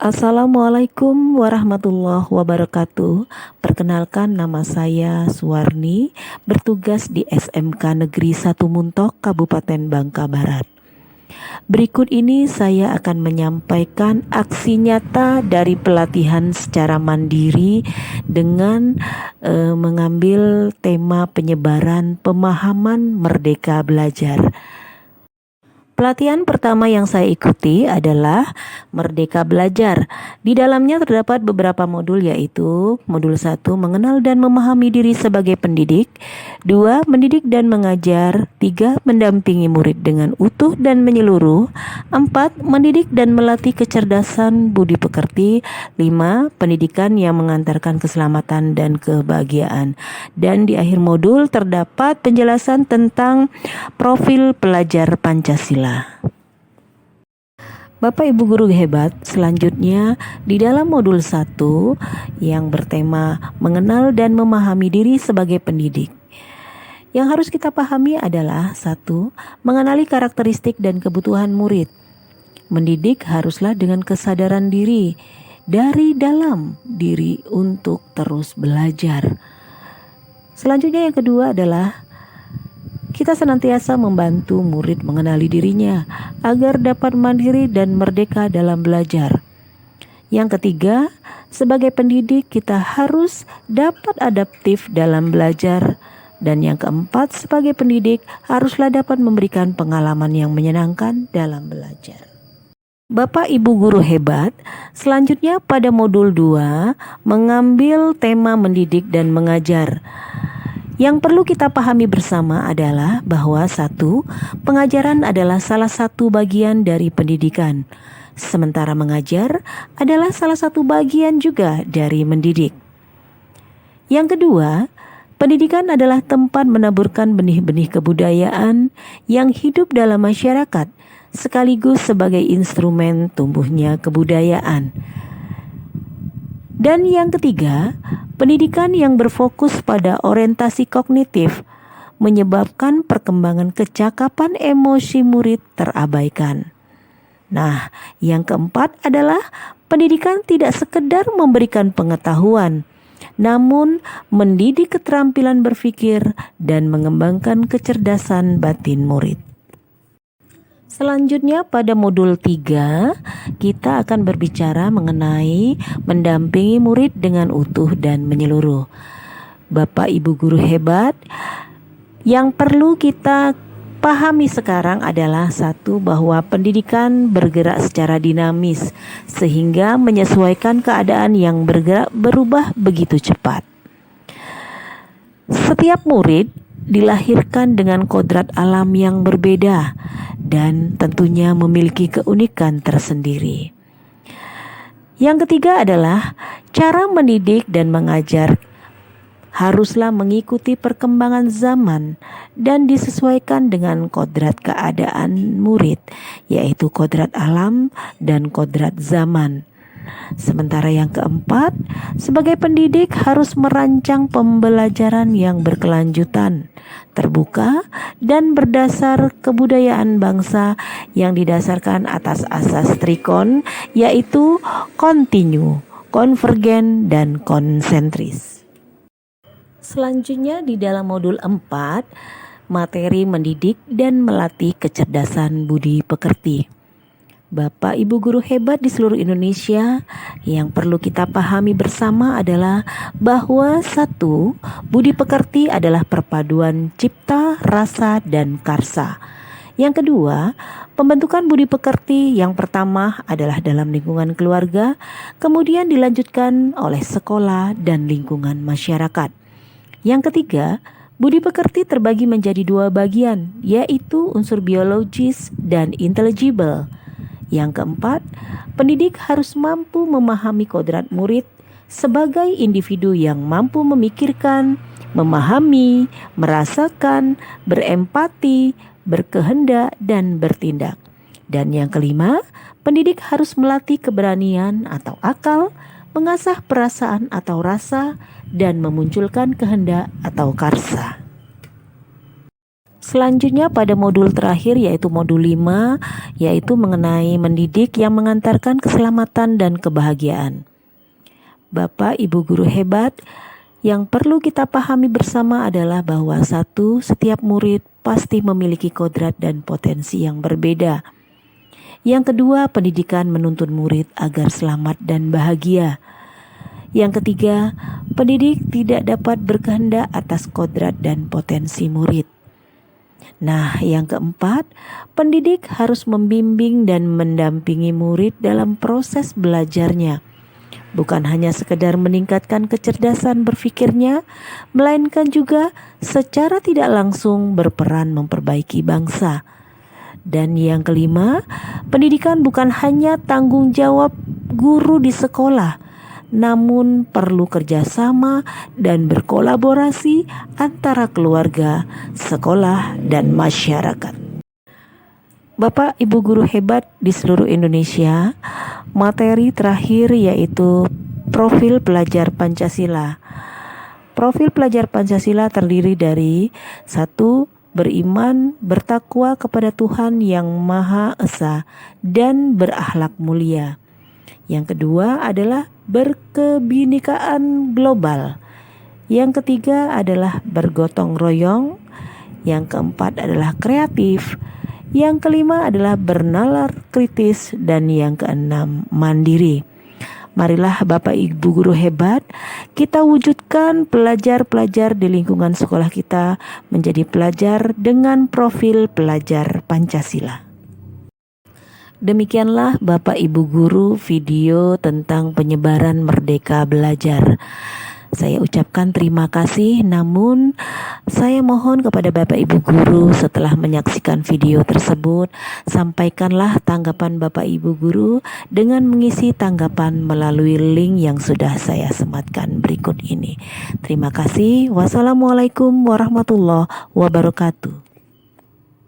Assalamualaikum warahmatullahi wabarakatuh. Perkenalkan, nama saya Suwarni, bertugas di SMK Negeri 1 Muntok, Kabupaten Bangka Barat. Berikut ini saya akan menyampaikan aksi nyata dari pelatihan secara mandiri dengan mengambil tema penyebaran pemahaman merdeka belajar. Pelatihan pertama yang saya ikuti adalah Merdeka Belajar. Di dalamnya terdapat beberapa modul, yaitu modul 1, mengenal dan memahami diri sebagai pendidik, 2, mendidik dan mengajar, 3, mendampingi murid dengan utuh dan menyeluruh, 4, mendidik dan melatih kecerdasan budi pekerti, 5, pendidikan yang mengantarkan keselamatan dan kebahagiaan. Dan di akhir modul terdapat penjelasan tentang profil pelajar Pancasila. Bapak Ibu guru hebat, selanjutnya di dalam modul 1 yang bertema mengenal dan memahami diri sebagai pendidik. Yang harus kita pahami adalah 1, mengenali karakteristik dan kebutuhan murid. Mendidik haruslah dengan kesadaran diri dari dalam diri untuk terus belajar. Selanjutnya yang kedua adalah kita senantiasa membantu murid mengenali dirinya agar dapat mandiri dan merdeka dalam belajar. Yang ketiga, sebagai pendidik kita harus dapat adaptif dalam belajar. Dan yang keempat, sebagai pendidik haruslah dapat memberikan pengalaman yang menyenangkan dalam belajar. Bapak Ibu guru hebat, selanjutnya pada modul 2 mengambil tema mendidik dan mengajar. Yang perlu kita pahami bersama adalah bahwa 1, pengajaran adalah salah satu bagian dari pendidikan, sementara mengajar adalah salah satu bagian juga dari mendidik. Yang kedua, pendidikan adalah tempat menaburkan benih-benih kebudayaan yang hidup dalam masyarakat, sekaligus sebagai instrumen tumbuhnya kebudayaan. Dan yang ketiga, pendidikan yang berfokus pada orientasi kognitif menyebabkan perkembangan kecakapan emosi murid terabaikan. Nah, yang keempat adalah pendidikan tidak sekedar memberikan pengetahuan, namun mendidik keterampilan berpikir dan mengembangkan kecerdasan batin murid. Selanjutnya pada modul 3 kita akan berbicara mengenai mendampingi murid dengan utuh dan menyeluruh. Bapak Ibu guru hebat, yang perlu kita pahami sekarang adalah 1, bahwa pendidikan bergerak secara dinamis sehingga menyesuaikan keadaan yang berubah begitu cepat. Setiap murid dilahirkan dengan kodrat alam yang berbeda dan tentunya memiliki keunikan tersendiri. Yang ketiga adalah cara mendidik dan mengajar haruslah mengikuti perkembangan zaman dan disesuaikan dengan kodrat keadaan murid, yaitu kodrat alam dan kodrat zaman. Sementara yang keempat, sebagai pendidik harus merancang pembelajaran yang berkelanjutan, terbuka, dan berdasar kebudayaan bangsa yang didasarkan atas asas trikon, yaitu kontinu, konvergen, dan konsentris. Selanjutnya di dalam modul 4, materi mendidik dan melatih kecerdasan budi pekerti. Bapak Ibu guru hebat di seluruh Indonesia, yang perlu kita pahami bersama adalah bahwa 1, budi pekerti adalah perpaduan cipta, rasa, dan karsa. Yang kedua, pembentukan budi pekerti yang pertama adalah dalam lingkungan keluarga, kemudian dilanjutkan oleh sekolah dan lingkungan masyarakat. Yang ketiga, budi pekerti terbagi menjadi 2 bagian, yaitu unsur biologis dan intelligible. Yang keempat, pendidik harus mampu memahami kodrat murid sebagai individu yang mampu memikirkan, memahami, merasakan, berempati, berkehendak, dan bertindak. Dan yang kelima, pendidik harus melatih keberanian atau akal, mengasah perasaan atau rasa, dan memunculkan kehendak atau karsa. Selanjutnya pada modul terakhir yaitu modul 5, yaitu mengenai mendidik yang mengantarkan keselamatan dan kebahagiaan. Bapak Ibu guru hebat, yang perlu kita pahami bersama adalah bahwa setiap murid pasti memiliki kodrat dan potensi yang berbeda. Yang kedua, pendidikan menuntun murid agar selamat dan bahagia. Yang ketiga, pendidik tidak dapat berkehendak atas kodrat dan potensi murid. Nah, yang keempat, pendidik harus membimbing dan mendampingi murid dalam proses belajarnya. Bukan hanya sekedar meningkatkan kecerdasan berpikirnya, melainkan juga secara tidak langsung berperan memperbaiki bangsa. Dan yang kelima, pendidikan bukan hanya tanggung jawab guru di sekolah, namun perlu kerjasama dan berkolaborasi antara keluarga, sekolah, dan masyarakat. Bapak Ibu guru hebat di seluruh Indonesia, materi terakhir yaitu profil pelajar Pancasila. Profil pelajar Pancasila terdiri dari 1. Beriman, bertakwa kepada Tuhan Yang Maha Esa dan berakhlak mulia. Yang kedua adalah berkebinekaan global. Yang ketiga adalah bergotong royong. Yang keempat adalah kreatif. Yang kelima adalah bernalar kritis, dan yang keenam mandiri. Marilah Bapak Ibu guru hebat, kita wujudkan pelajar-pelajar di lingkungan sekolah kita menjadi pelajar dengan profil pelajar Pancasila. Demikianlah Bapak Ibu guru video tentang penyebaran Merdeka Belajar. Saya ucapkan terima kasih, namun saya mohon kepada Bapak Ibu guru setelah menyaksikan video tersebut, sampaikanlah tanggapan Bapak Ibu guru dengan mengisi tanggapan melalui link yang sudah saya sematkan berikut ini. Terima kasih. Wassalamualaikum warahmatullahi wabarakatuh.